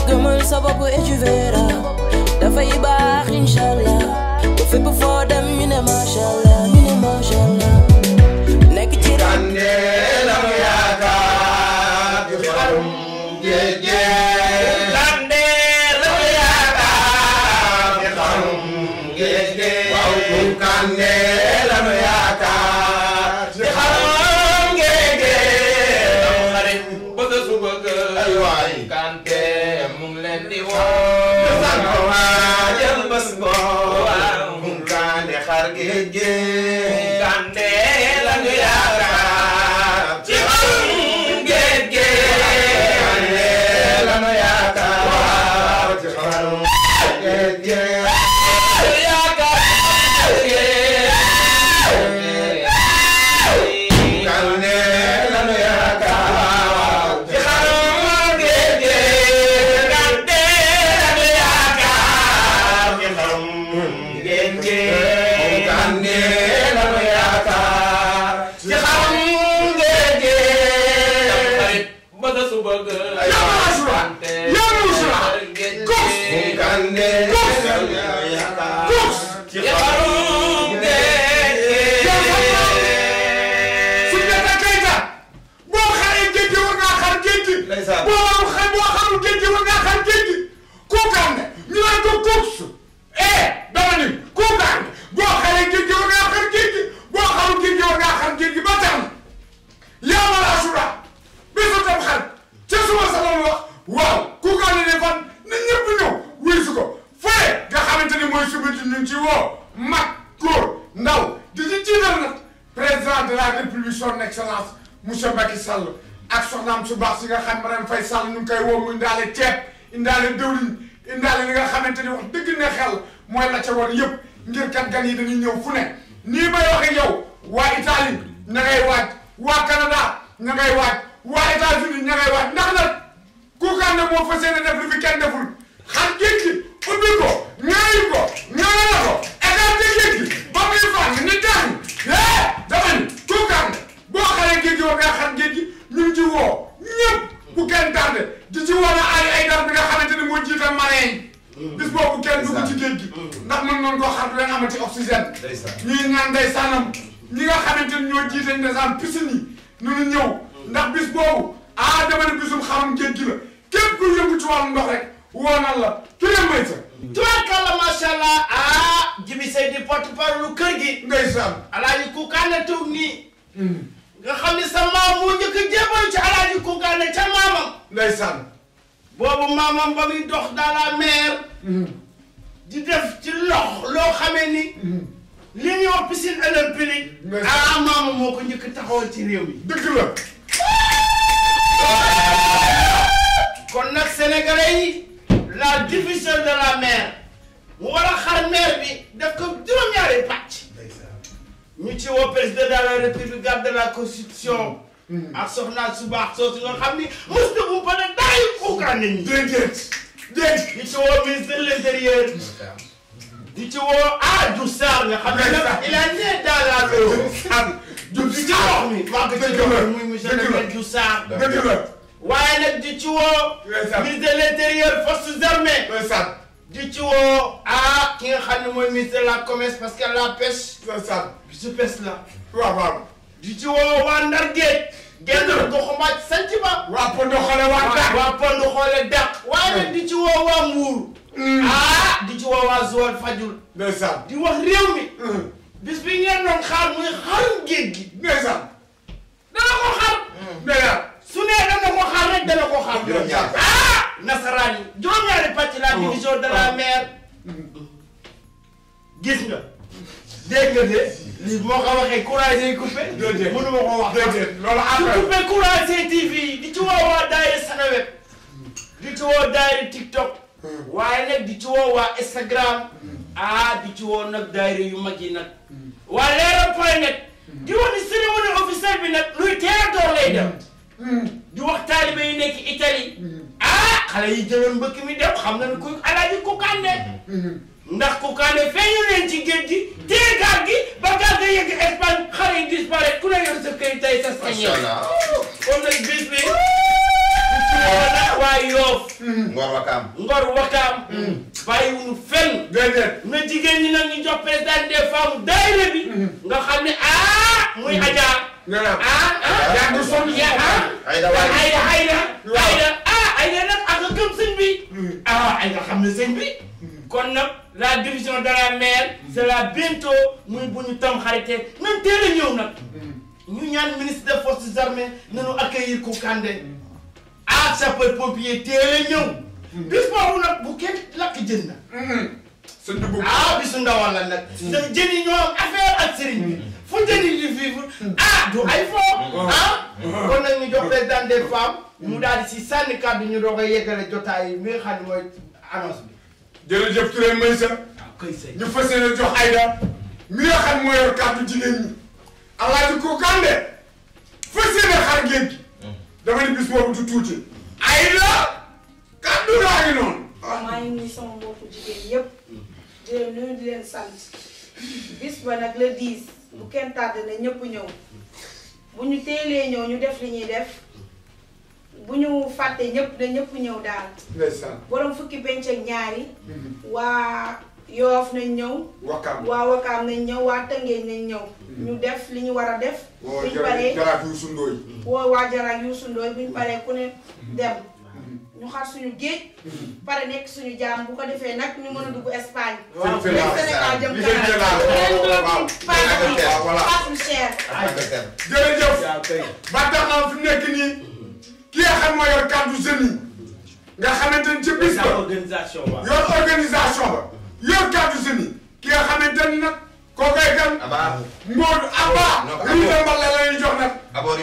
gëmal sa bopp et tu verras dafay baax inshallah ba fépp foo dem ñu ne mashallah ñu ne mashallah nekk ci Kande la nu yaakaar di xarum géej Kande la nu yaakaar di xarum géej waaw Kande la nu yaakaar di xarum géej xarit bëgg su bëgg ay waay Kante mu ngi leen di woo sango waajal bés boo waaw Kande xar géej Kande la nu yaakaar ci xarum géej Kande la nu yaakaar ci xarum géej Son excellence monsieur Macky Sall ak soxnaam su baax si nga xam Marème Faye Sall ñu ngi koy woo mu indaale ceeb indaale dëwlin indaale li nga xamante ni wax dëgg ne xel mooy la ca war yëpp ngir kat gan yi dañuy ñëw fu ne nii may waxe yow waa Italie ña ngay waaj waa Canada ña ngay waaj waa États-Unis ña ngay waaj ndax nag Koukandé moo fas yéene def lu fi kenn deful xar géej gi ubbi ko ñaayi ko ñaanal ko écarté géej gi ba muy fànn ni daan dama ni Koukandé boo xaree géej gi war ngaa xar géej gi ñu ngi ci woo ñëpp bu kenn tardé di ci woo na ay dar bi nga xamante ni moo jiital marin yi bis boobu kenn dugg ci géej gi ndax mën noonu koo xar du leen amati oxygène ñuy ñaan day sànnam ñi nga xamante ni ñoo jiite ndeysaan piscine yi ñu ñëw ndax bis boobu dama ne bisum xarum géej gi la képp ku yëngu ci wàllu ndox rek woo nan la ki leen may sa tubaarkalla macha allah Djiby Seye di porte-parole kër gi ndeysaan Alaaji Koukandé toog nii nga xam ni sa maam moo njëkk a jébbal ci Alaaji Koukandé ca maamam ndeysaan boobu maamam ba muy dox dans la mer di def ci lox loo xamee ni li ñuy wax piscine olympique maamam moo ko njëkk a taxawal ci réew mi dëgg la kon nag sénégalais yi la diffusion de la mer mu war a xar mer bi def ko juróom-ñaari pàcc ñu ci woo président de la république garde de la constitution ak soxna su baax soosu nga xam ni mos na bu pare daayu Koukandé ñi déedéet di ci woo ministre de l'intérieur di ci woo Diouf Sarr nga xam ne nag il a né dans la l'eau di ci wax mi wax ko ci muy monsieur le maire Diouf Sarr dëgg la waaye nag di ci woo ministre de l'intérieur forces armées di ci woo ki nga xam ne mooy ministre de la commerce parce que la pêche bisu pêche la waaw di ci woo waa Ndar géej génn goxumaaj sanc ba waa Pondo xoole waa Dàq waa Pondo xoole Dàq waaye nag di ci woo waa Mbuur di ci woo waa Joal Fadiouth ndeysaan di wax réew mi bis bi ngeen doon xaar muy xarum géej gi ndeysaan dana ko xaar ndeysaan su nee dana ko xaar rek dana ko xaar nasaraan yi juróom-ñaari pàcc la division de la mer gis nga dégg nga de lii moo ko waxee courage yi coupé mënu ma ko wax loolu su coupé courage TV di ci woo waa daayira Seneweb di ci woo daayira TikTok waaye nag di ci woo waa Instagram di ci woo nag daayira yu mag yi nag waa Leral.net di wax ni cérémonie officielle bi nag luy teel a door lay dem di wax taalibe yi nekk Italie xale yi jëloon mbëkk mi dem xam na ne ku Alaaji Koukandé ndax Koukandé feeñu leen ci géej gi téye gaal gi ba gaal ga yegg Espagne xale yi disparaître ku ne yor sa këy tay sa sañe kon nag bis bi waa Yoff Ngor Wakaam. Ngor Wakaam bàyyiwuñu fenn déedéet na jigéen ñi nag ñu jox président des femmes daayira bi nga xam ne muy Adja yaa ngi sonn Ayda waay. Ayda nag ak nga gëm sëñ bi Ayda xam ne sëñ bi kon nag la division de la mer c'est là bientôt muy bu ñu tam xaritee nan teel a ñëw nag ñu ñaan ministre des forces armées nañu accueillir Koukandé sapeur pompier teel a ñëw bis boobu nag bu kenn lakk jën na sëñ bi bisu ndawal la nag ndax jën yi ñoo am affaire ak sëriñ bi fu jën yi di vivre du ay foo kon nag ñu jox président des femmes mu daal di si sànni kàddu ñu doog a yeggale jotaay yi mi nga xam ne mooy annonce bi jërëjëf Touré Maysa ñu fas yéene jox Ayda mi nga xam moo yor kàddu jigéen ñi Alaaji Koukandé fas yéene xar géej gi dama ni bis boobu du tuuti Ayda kàddu gaa ngi noonu maa ngi nuyu sama mbokku jigéen yëpp di leen nuyu di leen sant bis ba nag le 10 bu kenn tàdd na ñëpp ñëw bu ñu teelee ñëw ñu def li ñuy def bu ñu fàtte ñëpp na ñëpp ñëw daal ndeysaan borom fukki penc ak ñaari waa Yoof nañ ñëw Wakaam waa Wakaam nañ ñëw waa Tëngéej nañ ñëw ñu def li ñu war a def buñ paree jaraaf Youssou Ndoye woo waa Jaraaf Youssou Ndoye buñ paree ku ne dem ñu xar suñu géej pare nekk suñu jaam bu ko defee nag ñu mën a dugg Espagne Sénégal jëm kanam passe lu cher jërëjëf ba tax na fi nekk nii ki nga xam moo yor kàddu jeunes yi nga xamante ni ci bis ba organisation ba yor organisation ba yor kàddu jeunes yi ki nga xamante ni nag koo koy kan Modou Abba lu ñu mbal la ñuy jox nag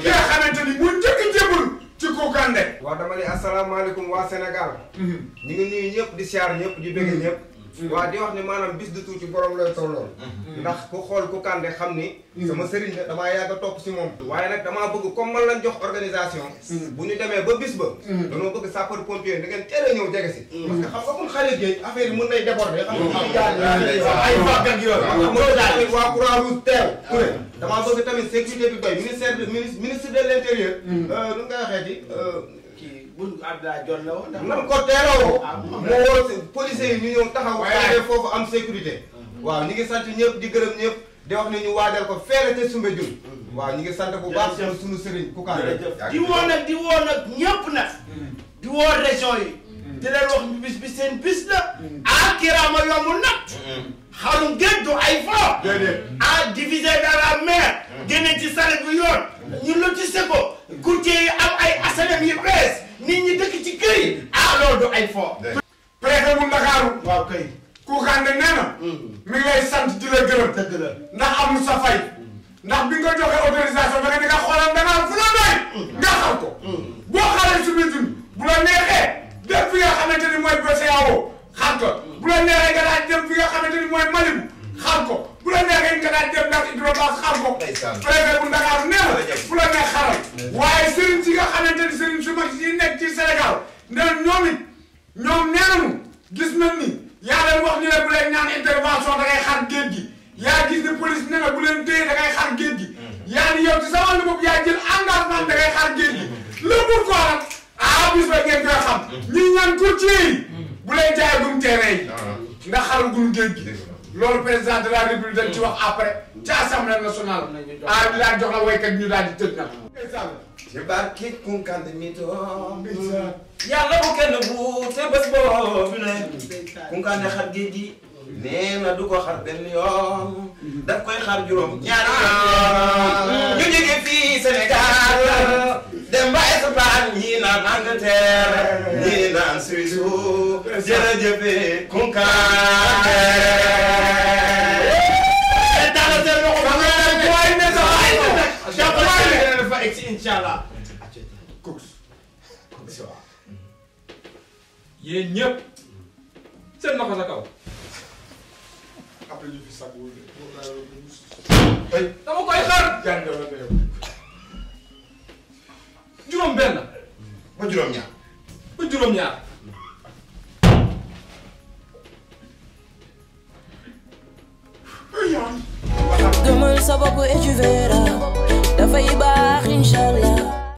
ki nga xamante ni mu njëkk jébul ci Koukandé waaw dama ne asalaamaaleykum waa Sénégal ñu ngi nuyu ñëpp di siyaar ñëpp di bëgg ñëpp waaw di wax ne maanaam bis du tuuti borom lay tolloon ndax ku xool Koukandé xam ni sama sëriñ la damaa yàgg a topp si moom waaye nag damaa bëgg comme man lañ jox organisation bu ñu demee ba bis ba dañoo bëgg sapeur pompier da ngeen teel a ñëw jege si parce que xam nga mun xale géej affaire yi mën nay déborder xam nga ay fàgg ak yooyu xam nga tamit waa Croix-Rouge teew Touré damaa bëgg tamit sécurité bi doy ministre de l'intérieur nu nga waxee ci buñ Abdoulaye Dione la woon man ko teeloo moo woo policiers yi ñu ñëw taxaw waaye foofu am sécurité waaw ñu ngi sant ñëpp di gërëm ñëpp di wax ne ñu waajal ko feere te Soumbédioune waaw ñu ngi sant bu baax suñu sëriñ Koukandé di woo nag ñëpp nag di woo région yi di leen wax bis bi seen bis la Kirama yombul nag xarum géej du ay fo divisé dans la mer génne ci sale bu yoon ñu lotissé ko courtier yi am ay asalem yu bees nit ñi dëkk ci kër yi loolu du ay fo préfet bu Ndakaaru waaw kay Koukandé nee na mi ngi lay sant di la gërëm dëgg la ndax amul sa fay ndax bi nga joxe autorisation da nga di nga xoolal da ngaa fu la doy nga xal ko boo xalee Soumbédioune bu la neexee def fi nga xamante ni mooy BCEAO xal ko bu la neexee nga daal dem fi nga xamante ni mooy Malibu xal ko bu la neexee nga daal dem ndax hydrobase xal ko préfet bu Ndakaaru nee na bu la neex xaral waaye sëriñ si nga xamante ni sëriñ su mag yi nekk ci Sénégal nee ñoom it ñoom nee nañu gis nañ ni yaa leen wax ni la bu leen ñaan intervention da ngay xar géej gi yaa gis ni police nee na bu leen téye da ngay xar géej gi yaa ni yow ci sa wàllu bopp yaa jël engagement da ngay xar géej gi le pourquoi nag bis ba ngeen koy xam ñi ñaan courtier yi bu leen jaayagum terrain yi ndax xaragum géej gi loolu président de la république dañ ci wax après ci assemblée nationale di daan jox la waykat ñu daal di tëj nag ci barke Koukandé mi toog yàlla bu kenn bu te bés boobu ne Koukandé xar géej gi nee na du ko xar benn yoon daf koy xar juróom ñaari yoon ñu jóge fii Sénégal dem ba Espagne ñii naan Angleterre ñii naan Suisse jërëjëf Koukandé inshallah yéen ñëpp seen loxo sa kaw après ñu fi sax dama koy xar juróom benn ba juróom ñaar ba juróom ñaar gëmal sa bopp et tu verras dafay baax inshallah